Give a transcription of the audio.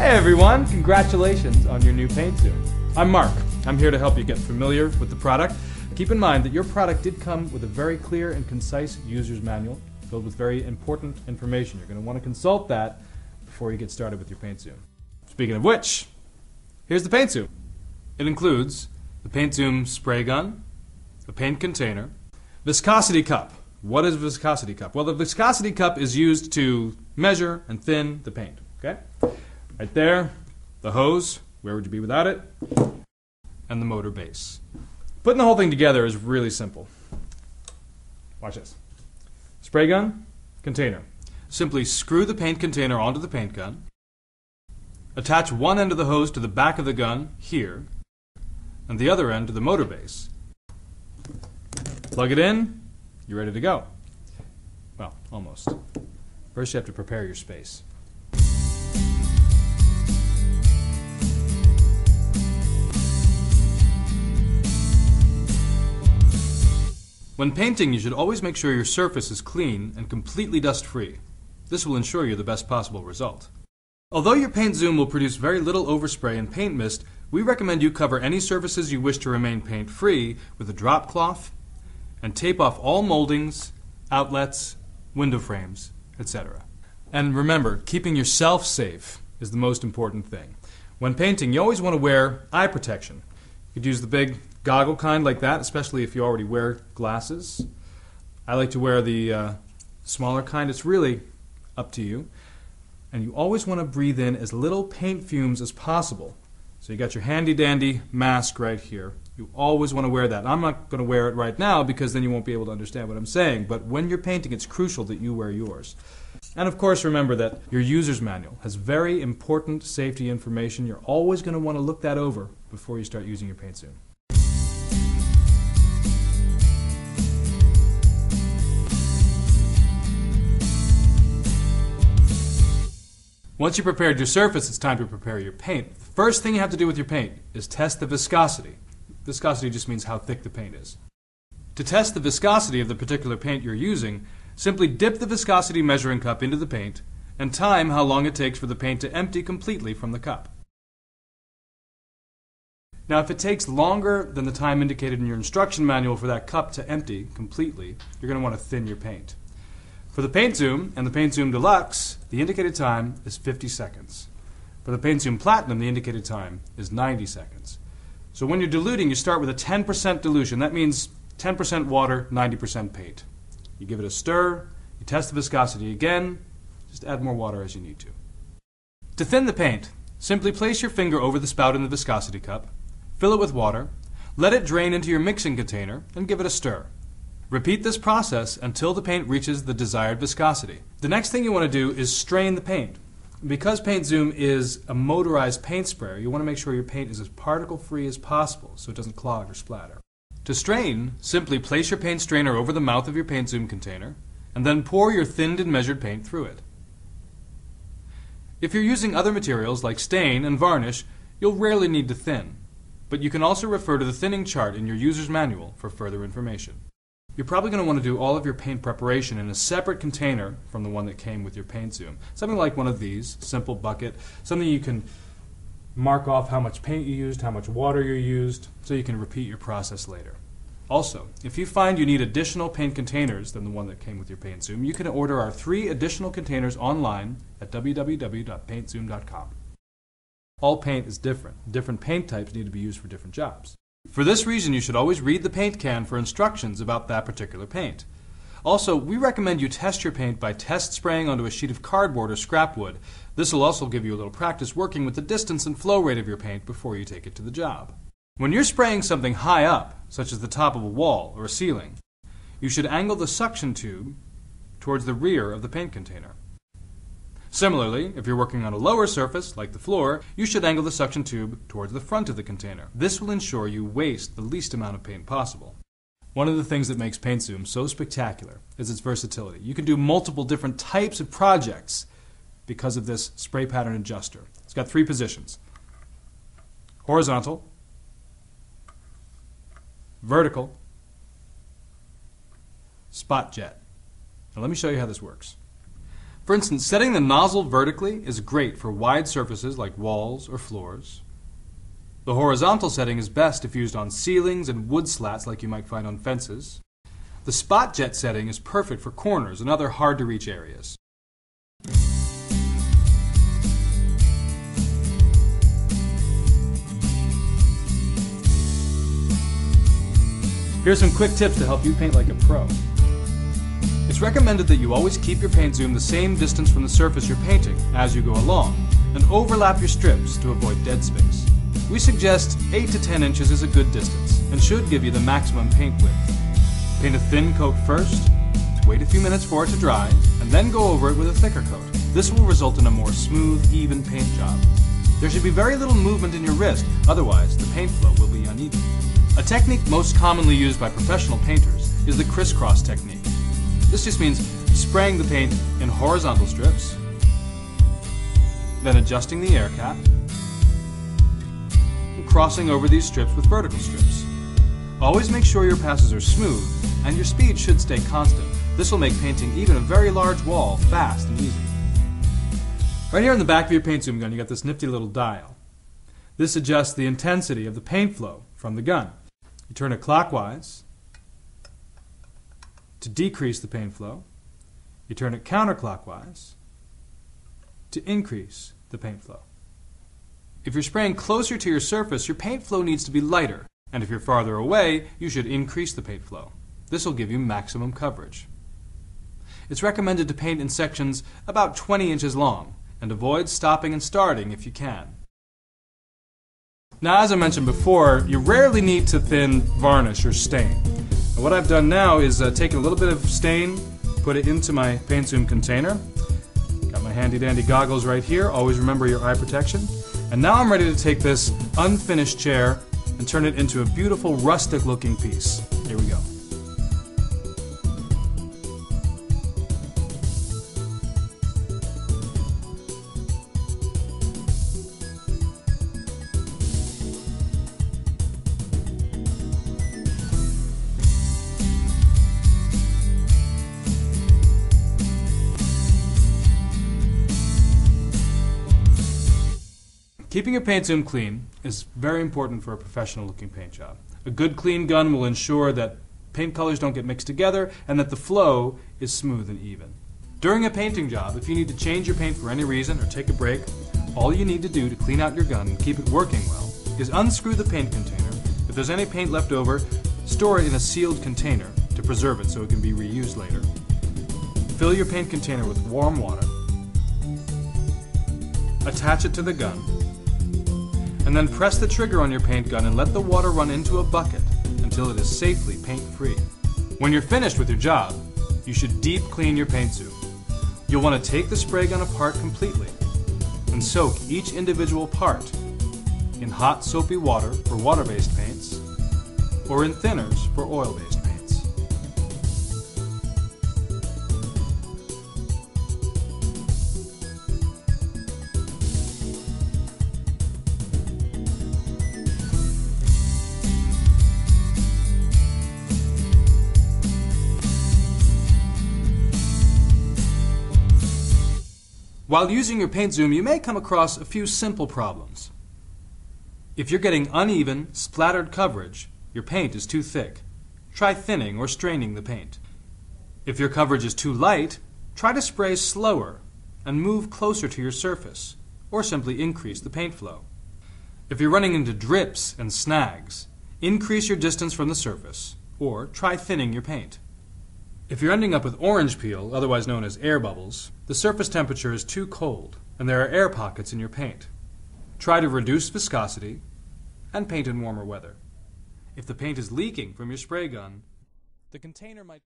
Hey everyone, congratulations on your new paint zoom. I'm Mark. I'm here to help you get familiar with the product. Keep in mind that your product did come with a very clear and concise user's manual filled with very important information. You're going to want to consult that before you get started with your paint zoom. Speaking of which, here's the paint zoom. It includes the paint zoom spray gun, a paint container, viscosity cup. What is a viscosity cup? Well, the viscosity cup is used to measure and thin the paint. Okay? Right there, the hose, where would you be without it? And the motor base. Putting the whole thing together is really simple. Watch this. Spray gun, container. Simply screw the paint container onto the paint gun. Attach one end of the hose to the back of the gun, here, and the other end to the motor base. Plug it in, you're ready to go. Well, almost. First you have to prepare your space. When painting, you should always make sure your surface is clean and completely dust-free. This will ensure you the best possible result. Although your paint zoom will produce very little overspray and paint mist, we recommend you cover any surfaces you wish to remain paint-free with a drop cloth and tape off all moldings, outlets, window frames, etc. And remember, keeping yourself safe is the most important thing. When painting, you always want to wear eye protection. You could use the big goggle kind like that, especially if you already wear glasses. I like to wear the smaller kind. It's really up to you. And you always want to breathe in as little paint fumes as possible. So you got your handy dandy mask right here. You always want to wear that. I'm not going to wear it right now because then you won't be able to understand what I'm saying. But when you're painting, it's crucial that you wear yours. And of course, remember that your user's manual has very important safety information. You're always going to want to look that over before you start using your paint zoom. Once you've prepared your surface, it's time to prepare your paint. The first thing you have to do with your paint is test the viscosity. Viscosity just means how thick the paint is. To test the viscosity of the particular paint you're using, simply dip the viscosity measuring cup into the paint and time how long it takes for the paint to empty completely from the cup. Now, if it takes longer than the time indicated in your instruction manual for that cup to empty completely, you're going to want to thin your paint. For the Paint Zoom and the Paint Zoom Deluxe, the indicated time is 50 seconds. For the Paint Zoom Platinum, the indicated time is 90 seconds. So when you're diluting, you start with a 10% dilution. That means 10% water, 90% paint. You give it a stir, you test the viscosity again, just add more water as you need to. To thin the paint, simply place your finger over the spout in the viscosity cup, fill it with water, let it drain into your mixing container, and give it a stir. Repeat this process until the paint reaches the desired viscosity. The next thing you want to do is strain the paint. Because Paint Zoom is a motorized paint sprayer, you want to make sure your paint is as particle-free as possible so it doesn't clog or splatter. To strain, simply place your paint strainer over the mouth of your Paint Zoom container and then pour your thinned and measured paint through it. If you're using other materials like stain and varnish, you'll rarely need to thin, but you can also refer to the thinning chart in your user's manual for further information. You're probably going to want to do all of your paint preparation in a separate container from the one that came with your Paint Zoom. Something like one of these, simple bucket, something you can mark off how much paint you used, how much water you used, so you can repeat your process later. Also, if you find you need additional paint containers than the one that came with your Paint Zoom, you can order our 3 additional containers online at www.paintzoom.com. All paint is different. Different paint types need to be used for different jobs. For this reason, you should always read the paint can for instructions about that particular paint. Also, we recommend you test your paint by test spraying onto a sheet of cardboard or scrap wood. This will also give you a little practice working with the distance and flow rate of your paint before you take it to the job. When you're spraying something high up, such as the top of a wall or a ceiling, you should angle the suction tube towards the rear of the paint container. Similarly, if you're working on a lower surface, like the floor, you should angle the suction tube towards the front of the container. This will ensure you waste the least amount of paint possible. One of the things that makes Paint Zoom so spectacular is its versatility. You can do multiple different types of projects because of this spray pattern adjuster. It's got 3 positions: horizontal, vertical, spot jet. Now let me show you how this works. For instance, setting the nozzle vertically is great for wide surfaces like walls or floors. The horizontal setting is best if used on ceilings and wood slats like you might find on fences. The spot jet setting is perfect for corners and other hard-to-reach areas. Here's some quick tips to help you paint like a pro. It's recommended that you always keep your paint zoom the same distance from the surface you're painting as you go along, and overlap your strips to avoid dead space. We suggest 8 to 10 inches is a good distance, and should give you the maximum paint width. Paint a thin coat first, wait a few minutes for it to dry, and then go over it with a thicker coat. This will result in a more smooth, even paint job. There should be very little movement in your wrist, otherwise the paint flow will be uneven. A technique most commonly used by professional painters is the crisscross technique. This just means spraying the paint in horizontal strips, then adjusting the air cap, and crossing over these strips with vertical strips. Always make sure your passes are smooth, and your speed should stay constant. This will make painting even a very large wall fast and easy. Right here on the back of your paint zoom gun, you got this nifty little dial. This adjusts the intensity of the paint flow from the gun. You turn it clockwise to decrease the paint flow. You turn it counterclockwise to increase the paint flow. If you're spraying closer to your surface, your paint flow needs to be lighter, and if you're farther away, you should increase the paint flow. This will give you maximum coverage. It's recommended to paint in sections about 20 inches long, and avoid stopping and starting if you can. Now, as I mentioned before, you rarely need to thin varnish or stain. And what I've done now is taken a little bit of stain, put it into my paint zoom container. Got my handy dandy goggles right here, always remember your eye protection. And now I'm ready to take this unfinished chair and turn it into a beautiful rustic looking piece. Here we go. Keeping your paint zoom clean is very important for a professional looking paint job. A good clean gun will ensure that paint colors don't get mixed together and that the flow is smooth and even. During a painting job, if you need to change your paint for any reason or take a break, all you need to do to clean out your gun and keep it working well is unscrew the paint container. If there's any paint left over, store it in a sealed container to preserve it so it can be reused later. Fill your paint container with warm water, attach it to the gun, and then press the trigger on your paint gun and let the water run into a bucket until it is safely paint-free. When you're finished with your job, you should deep clean your paint zoom. You'll want to take the spray gun apart completely and soak each individual part in hot soapy water for water-based paints or in thinners for oil-based paints. While using your paint zoom, you may come across a few simple problems. If you're getting uneven, splattered coverage, your paint is too thick. Try thinning or straining the paint. If your coverage is too light, try to spray slower and move closer to your surface, or simply increase the paint flow. If you're running into drips and snags, increase your distance from the surface, or try thinning your paint. If you're ending up with orange peel, otherwise known as air bubbles, the surface temperature is too cold and there are air pockets in your paint. Try to reduce viscosity and paint in warmer weather. If the paint is leaking from your spray gun, the container might